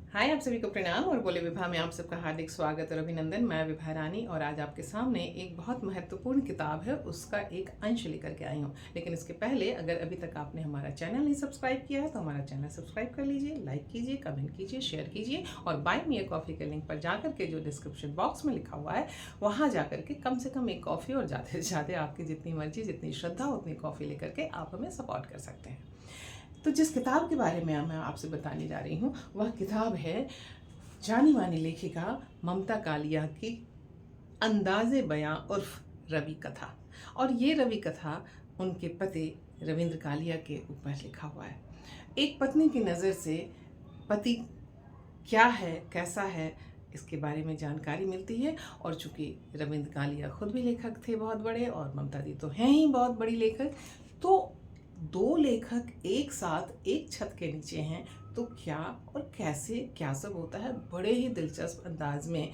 हाय, आप सभी को प्रणाम और बोले विभा में आप सबका हार्दिक स्वागत और अभिनंदन। मैं विभा रानी और आज आपके सामने एक बहुत महत्वपूर्ण किताब है, उसका एक अंश लेकर के आई हूँ। लेकिन इसके पहले अगर अभी तक आपने हमारा चैनल नहीं सब्सक्राइब किया है तो हमारा चैनल सब्सक्राइब कर लीजिए, लाइक कीजिए, कमेंट कीजिए, शेयर कीजिए और बाय मी ए कॉफ़ी के लिंक पर जाकर के जो डिस्क्रिप्शन बॉक्स में लिखा हुआ है वहाँ जाकर के कम से कम एक कॉफ़ी और ज़्यादा से ज़्यादा आपकी जितनी मर्जी, जितनी श्रद्धा उतनी कॉफ़ी लेकर के आप हमें सपोर्ट कर सकते हैं। तो जिस किताब के बारे में मैं आपसे बताने जा रही हूँ वह किताब है जानी मानी लेखिका ममता कालिया की अंदाज़े बयां उर्फ रवि कथा। और ये रवि कथा उनके पति रविंद्र कालिया के ऊपर लिखा हुआ है। एक पत्नी की नज़र से पति क्या है, कैसा है, इसके बारे में जानकारी मिलती है। और चूँकि रविंद्र कालिया खुद भी लेखक थे बहुत बड़े और ममता दी तो हैं ही बहुत बड़ी लेखक, तो दो लेखक एक साथ एक छत के नीचे हैं तो क्या और कैसे क्या सब होता है, बड़े ही दिलचस्प अंदाज में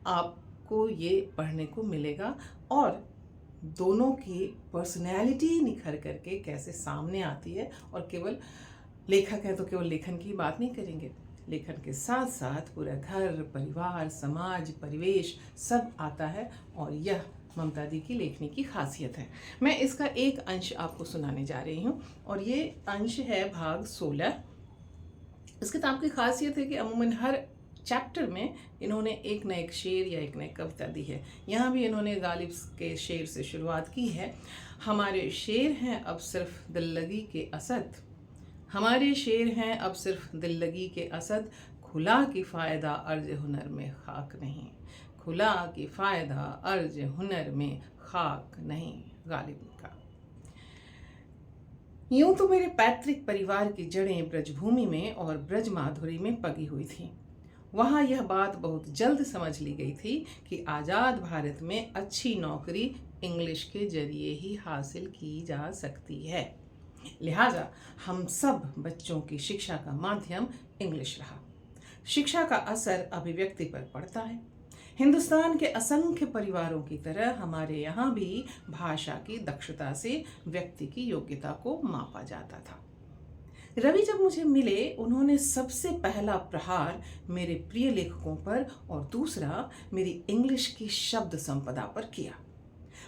आपको ये पढ़ने को मिलेगा। और दोनों की पर्सनैलिटी निखर करके कैसे सामने आती है। और केवल लेखक है तो केवल लेखन की बात नहीं करेंगे, लेखन के साथ साथ पूरा घर, परिवार, समाज, परिवेश सब आता है। और यह ममता दी की लेखनी की खासियत है। मैं इसका एक अंश आपको सुनाने जा रही हूँ और ये अंश है भाग 16। इस किताब की खासियत है कि अमूमन हर चैप्टर में इन्होंने एक न एक शेर या एक न एक कविता दी है। यहाँ भी इन्होंने गालिब के शेर से शुरुआत की है। हमारे शेर हैं अब सिर्फ दिल लगी के असद, हमारे शेर हैं अब सिर्फ दिल लगी के असद, खुला की फ़ायदा अर्ज हुनर में खाक नहीं, खुला की फ़ायदा अर्ज हुनर में खाक नहीं। गालिब का। यूं तो मेरे पैतृक परिवार की जड़ें ब्रजभूमि में और ब्रज माधुरी में पगी हुई थीं। वहाँ यह बात बहुत जल्द समझ ली गई थी कि आज़ाद भारत में अच्छी नौकरी इंग्लिश के जरिए ही हासिल की जा सकती है। लिहाजा हम सब बच्चों की शिक्षा का माध्यम इंग्लिश रहा। शिक्षा का असर अभिव्यक्ति पर पड़ता है। हिंदुस्तान के असंख्य परिवारों की तरह हमारे यहाँ भी भाषा की दक्षता से व्यक्ति की योग्यता को मापा जाता था। रवि जब मुझे मिले उन्होंने सबसे पहला प्रहार मेरे प्रिय लेखकों पर और दूसरा मेरी इंग्लिश की शब्द संपदा पर किया।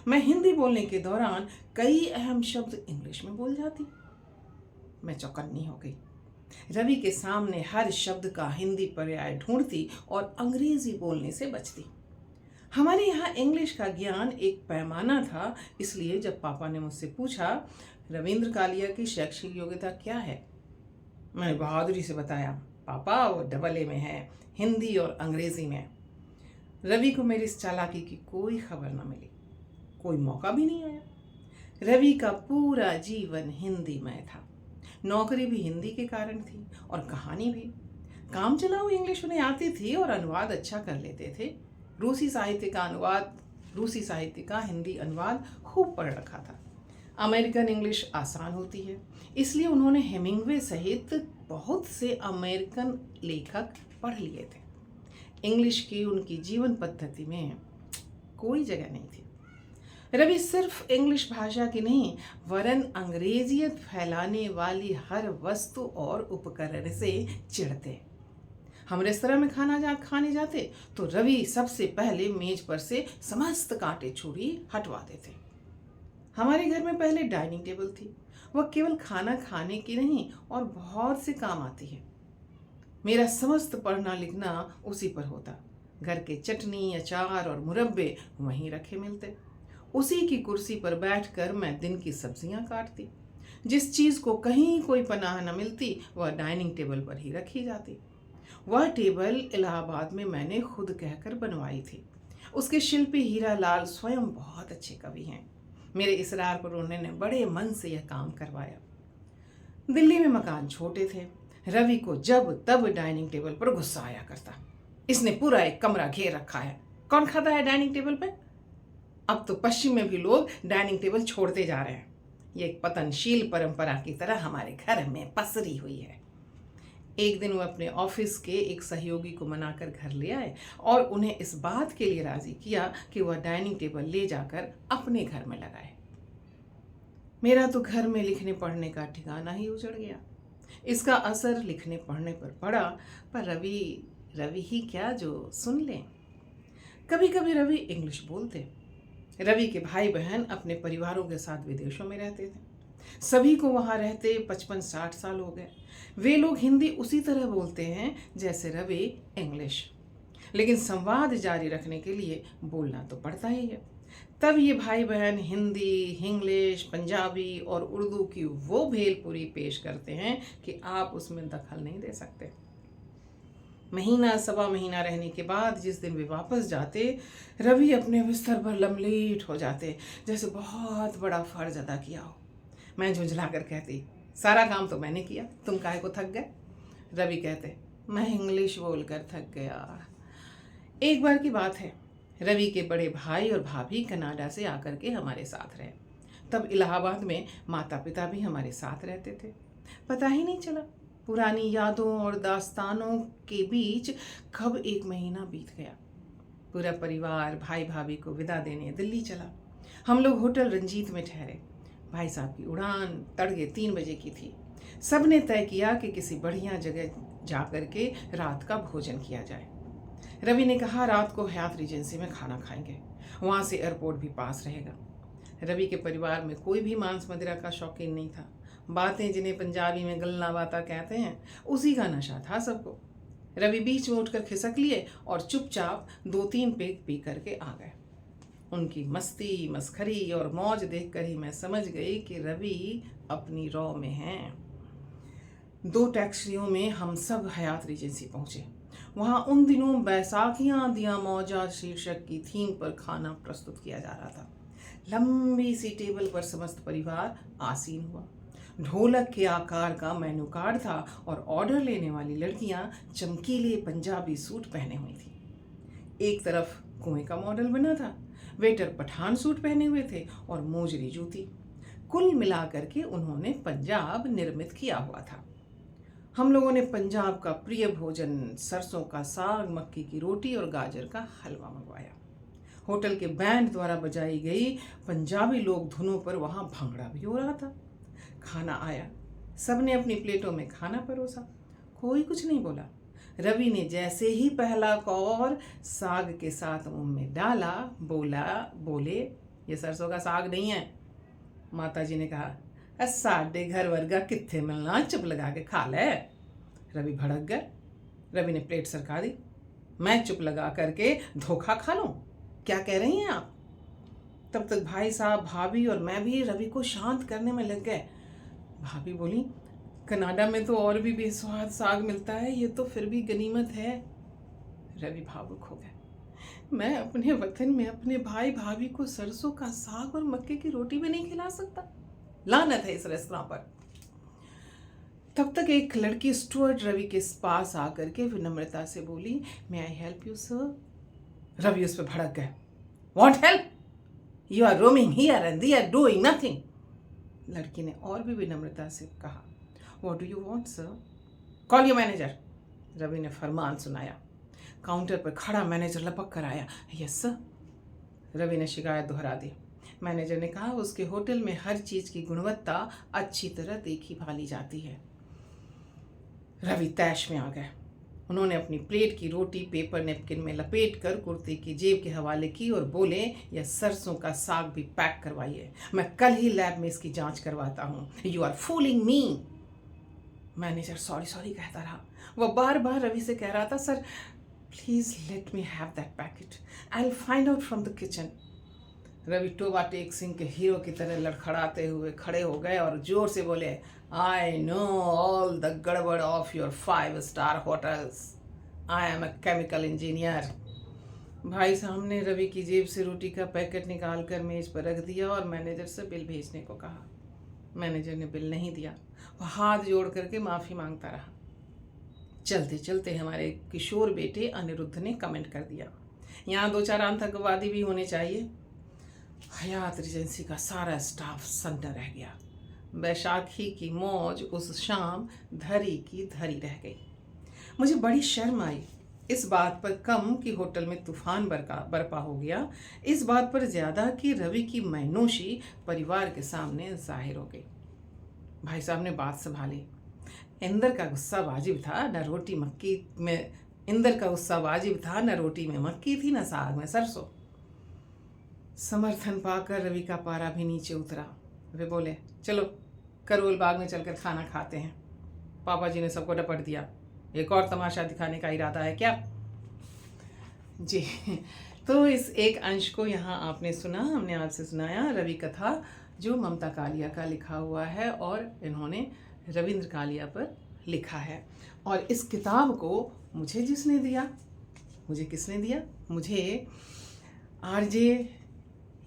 मैं हिंदी बोलने के दौरान कई अहम शब्द इंग्लिश में बोल जाती। मैं चौकन्नी हो गई। रवि के सामने हर शब्द का हिंदी पर्याय ढूंढती और अंग्रेजी बोलने से बचती। हमारे यहाँ इंग्लिश का ज्ञान एक पैमाना था, इसलिए जब पापा ने मुझसे पूछा रविंद्र कालिया की शैक्षिक योग्यता क्या है, मैंने बहादुरी से बताया पापा वो AA में है, हिंदी और अंग्रेजी में। रवि को मेरी इस चालाकी की कोई खबर न मिली, कोई मौका भी नहीं आया। रवि का पूरा जीवन हिंदीमय था। नौकरी भी हिंदी के कारण थी और कहानी भी। काम चलाऊ इंग्लिश उन्हें आती थी और अनुवाद अच्छा कर लेते थे। रूसी साहित्य का हिंदी अनुवाद खूब पढ़ रखा था। अमेरिकन इंग्लिश आसान होती है, इसलिए उन्होंने हेमिंग्वे सहित बहुत से अमेरिकन लेखक पढ़ लिए थे। इंग्लिश की उनकी जीवन पद्धति में कोई जगह नहीं थी। रवि सिर्फ इंग्लिश भाषा की नहीं वरन अंग्रेजियत फैलाने वाली हर वस्तु और उपकरण से चिढ़ते। हम रेस्तरां में खाने जाते तो रवि सबसे पहले मेज पर से समस्त कांटे छुरी हटवाते थे। हमारे घर में पहले डाइनिंग टेबल थी, वह केवल खाना खाने की नहीं और बहुत से काम आती है। मेरा समस्त पढ़ना लिखना उसी पर होता। घर के चटनी, अचार और मुरब्बे वहीं रखे मिलते। उसी की कुर्सी पर बैठकर मैं दिन की सब्जियां काटती। जिस चीज़ को कहीं कोई पनाह न मिलती वह डाइनिंग टेबल पर ही रखी जाती। वह टेबल इलाहाबाद में मैंने खुद कहकर बनवाई थी। उसके शिल्पी हीरा लाल स्वयं बहुत अच्छे कवि हैं। मेरे इसरार पर उन्होंने बड़े मन से यह काम करवाया। दिल्ली में मकान छोटे थे। रवि को जब तब डाइनिंग टेबल पर गुस्सा आया करता। इसने पूरा एक कमरा घेर रखा है, कौन खाता है डाइनिंग टेबल पर? अब तो पश्चिम में भी लोग डाइनिंग टेबल छोड़ते जा रहे हैं। ये एक पतनशील परंपरा की तरह हमारे घर में पसरी हुई है। एक दिन वो अपने ऑफिस के एक सहयोगी को मनाकर घर ले आए और उन्हें इस बात के लिए राजी किया कि वह डाइनिंग टेबल ले जाकर अपने घर में लगाए। मेरा तो घर में लिखने पढ़ने का ठिकाना ही उजड़ गया। इसका असर लिखने पढ़ने पर पड़ा, पर रवि रवि ही क्या जो सुन लें। कभी कभी रवि इंग्लिश बोलते। रवि के भाई बहन अपने परिवारों के साथ विदेशों में रहते थे। सभी को वहाँ रहते 55-60 साल हो गए। वे लोग हिंदी उसी तरह बोलते हैं जैसे रवि इंग्लिश, लेकिन संवाद जारी रखने के लिए बोलना तो पड़ता ही है। तब ये भाई बहन हिंदी, इंग्लिश, पंजाबी और उर्दू की वो भेलपुरी पेश करते हैं कि आप उसमें दखल नहीं दे सकते। महीना सवा महीना रहने के बाद जिस दिन वे वापस जाते, रवि अपने बिस्तर पर लमलीट हो जाते, जैसे बहुत बड़ा फर्ज अदा किया हो। मैं झुंझला कर कहती, सारा काम तो मैंने किया, तुम काहे को थक गए? रवि कहते, मैं इंग्लिश बोलकर थक गया। एक बार की बात है, रवि के बड़े भाई और भाभी कनाडा से आकर के हमारे साथ रहे। तब इलाहाबाद में माता पिता भी हमारे साथ रहते थे। पता ही नहीं चला पुरानी यादों और दास्तानों के बीच कब एक महीना बीत गया। पूरा परिवार भाई भाभी को विदा देने दिल्ली चला। हम लोग होटल रंजीत में ठहरे। भाई साहब की उड़ान तड़के 3 बजे की थी। सब ने तय किया कि किसी बढ़िया जगह जा कर के रात का भोजन किया जाए। रवि ने कहा रात को हयात रिजेंसी में खाना खाएंगे, वहाँ से एयरपोर्ट भी पास रहेगा। रवि के परिवार में कोई भी मांस मदिरा का शौकीन नहीं था। बातें जिन्हें पंजाबी में गल्ला बाता कहते हैं, उसी का नशा था सबको। रवि बीच में उठकर खिसक लिए और चुपचाप 2-3 पेग पी करके आ गए। उनकी मस्ती, मस्खरी और मौज देखकर ही मैं समझ गई कि रवि अपनी रॉ में हैं। 2 टैक्सियों में हम सब हयात रिजेंसी पहुंचे। वहाँ उन दिनों बैसाखियाँ दियाँ मौजा शीर्षक की थीम पर खाना प्रस्तुत किया जा रहा था। लंबी सी टेबल पर समस्त परिवार आसीन हुआ। ढोलक के आकार का मेनू कार्ड था और ऑर्डर लेने वाली लड़कियां चमकीले पंजाबी सूट पहने हुई थी। एक तरफ कुएं का मॉडल बना था, वेटर पठान सूट पहने हुए थे और मोजरी जूती। कुल मिलाकर के उन्होंने पंजाब निर्मित किया हुआ था। हम लोगों ने पंजाब का प्रिय भोजन सरसों का साग, मक्की की रोटी और गाजर का हलवा मंगवाया। होटल के बैंड द्वारा बजाई गई पंजाबी लोक धुनों पर वहाँ भंगड़ा भी हो रहा था। खाना आया, सबने अपनी प्लेटों में खाना परोसा। कोई कुछ नहीं बोला। रवि ने जैसे ही पहला कौर साग के साथ मुंह में डाला, बोले ये सरसों का साग नहीं है। माताजी ने कहा, साडे घर वर्गा कित्थे मिलना, चुप लगा के खा ले। रवि भड़क गया। रवि ने प्लेट सरका दी। मैं चुप लगा करके धोखा खा लूं? क्या कह रही हैं आप? तब तक भाई साहब, भाभी और मैं भी रवि को शांत करने में लग गए। भाभी बोली, कनाडा में तो और भी बेस्वाद साग मिलता है, ये तो फिर भी गनीमत है। रवि भावुक हो गया। मैं अपने वतन में अपने भाई भाभी को सरसों का साग और मक्के की रोटी भी नहीं खिला सकता? लानत है इस रेस्तरां पर। तब तक एक लड़की स्टुअर्ट रवि के पास आकर के विनम्रता से बोली, may I help you sir? Ravi उस पर भड़क गए। What help? You are roaming here and they are doing nothing. लड़की ने और भी विनम्रता से कहा, what do you want sir? Call your manager. Ravi ने फरमान सुनाया। काउंटर पर खड़ा मैनेजर लपक कर आया। Yes sir. रवि ने शिकायत दोहरा दी। मैनेजर ने कहा, उसके होटल में हर चीज़ की गुणवत्ता अच्छी तरह देखी भाली जाती है। रवि तैश में आ गए। उन्होंने अपनी प्लेट की रोटी पेपर नेपकिन में लपेट कर कुर्ते की जेब के हवाले की और बोले, यह सरसों का साग भी पैक करवाइए, मैं कल ही लैब में इसकी जांच करवाता हूँ। You are fooling me. Manager sorry कहता रहा। वह बार बार रवि से कह रहा था, sir please let me have that packet, I will find out from the kitchen. Ravi Toba Tek Singh के हीरो की तरह लड़खड़ाते हुए खड़े हो गए और जोर से बोले, आई नो ऑल द गड़बड़ of your five-star hotels, I am a chemical engineer. भाई साहब ने रवि की जेब से रोटी का पैकेट निकाल कर मेज पर रख दिया और मैनेजर से बिल भेजने को कहा। मैनेजर ने बिल नहीं दिया। वह हाथ जोड़ करके माफ़ी मांगता रहा। चलते चलते हमारे किशोर बेटे अनिरुद्ध ने कमेंट कर दिया, यहाँ 2-4 आतंकवादी भी होने चाहिए। हयात रिजेंसी का सारा स्टाफ सन्ना रह गया। बैसाखी की मौज उस शाम धरी की धरी रह गई। मुझे बड़ी शर्म आई इस बात पर कम कि होटल में तूफान बरपा हो गया, इस बात पर ज़्यादा कि रवि की मैनोशी परिवार के सामने जाहिर हो गई। भाई साहब ने बात संभाली। इंदर का गुस्सा वाजिब था, न रोटी मक्की में इंदर का गुस्सा वाजिब था, न रोटी में मक्की थी, न साग में सरसों। समर्थन पाकर रवि का पारा भी नीचे उतरा। वे बोले, चलो करोल बाग में चलकर खाना खाते हैं। पापा जी ने सबको डपट दिया। एक और तमाशा दिखाने का इरादा है क्या? जी, तो इस एक अंश को यहाँ आपने सुना, हमने आपसे सुनाया रवि कथा, जो ममता कालिया का लिखा हुआ है और इन्होंने रविंद्र कालिया पर लिखा है। और इस किताब को मुझे जिसने दिया, मुझे किसने दिया? मुझे आरजे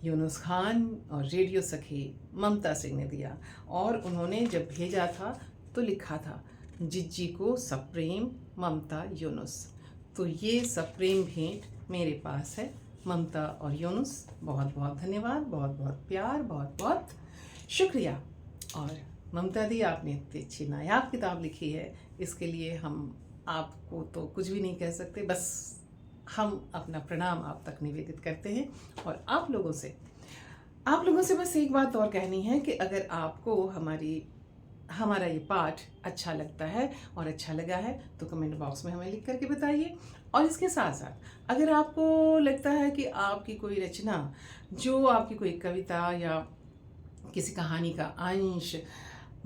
यूनुस खान और रेडियो सखी ममता सिंह ने दिया। और उन्होंने जब भेजा था तो लिखा था, जिज्जी को सप्रेम ममता यूनुस। तो ये सप्रेम भेंट मेरे पास है ममता और यूनुस। बहुत बहुत धन्यवाद, बहुत बहुत प्यार, बहुत बहुत शुक्रिया। और ममता दी, आपने इतनी अच्छी नायाब किताब लिखी है, इसके लिए हम आपको तो कुछ भी नहीं कह सकते, बस हम अपना प्रणाम आप तक निवेदित करते हैं। और आप लोगों से बस एक बात और कहनी है कि अगर आपको हमारा ये पाठ अच्छा लगता है और अच्छा लगा है तो कमेंट बॉक्स में हमें लिख करके बताइए। और इसके साथ साथ अगर आपको लगता है कि आपकी कोई रचना, जो आपकी कोई कविता या किसी कहानी का अंश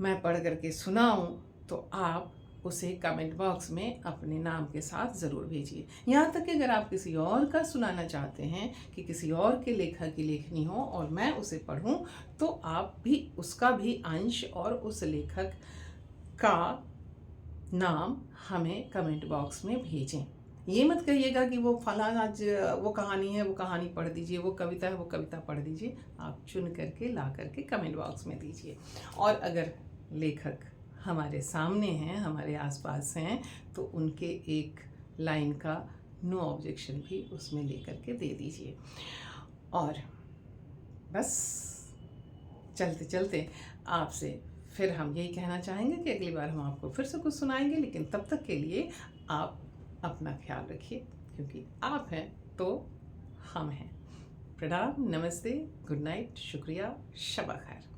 मैं पढ़ करके सुनाऊं, तो आप उसे कमेंट बॉक्स में अपने नाम के साथ ज़रूर भेजिए। यहाँ तक कि अगर आप किसी और का सुनाना चाहते हैं कि किसी और के लेखक की लेखनी हो और मैं उसे पढ़ूं, तो आप भी उसका भी अंश और उस लेखक का नाम हमें कमेंट बॉक्स में भेजें। ये मत कहिएगा कि वो फलाना आज वो कहानी है, वो कहानी पढ़ दीजिए, वो कविता है, वो कविता पढ़ दीजिए। आप चुन करके ला करके कमेंट बॉक्स में दीजिए। और अगर लेखक हमारे सामने हैं, हमारे आसपास हैं, तो उनके एक लाइन का नो ऑब्जेक्शन भी उसमें लेकर के दे दीजिए। और बस चलते चलते आपसे फिर हम यही कहना चाहेंगे कि अगली बार हम आपको फिर से कुछ सुनाएंगे, लेकिन तब तक के लिए आप अपना ख्याल रखिए, क्योंकि आप हैं तो हम हैं। प्रणाम, नमस्ते, गुड नाइट, शुक्रिया, शब खैर।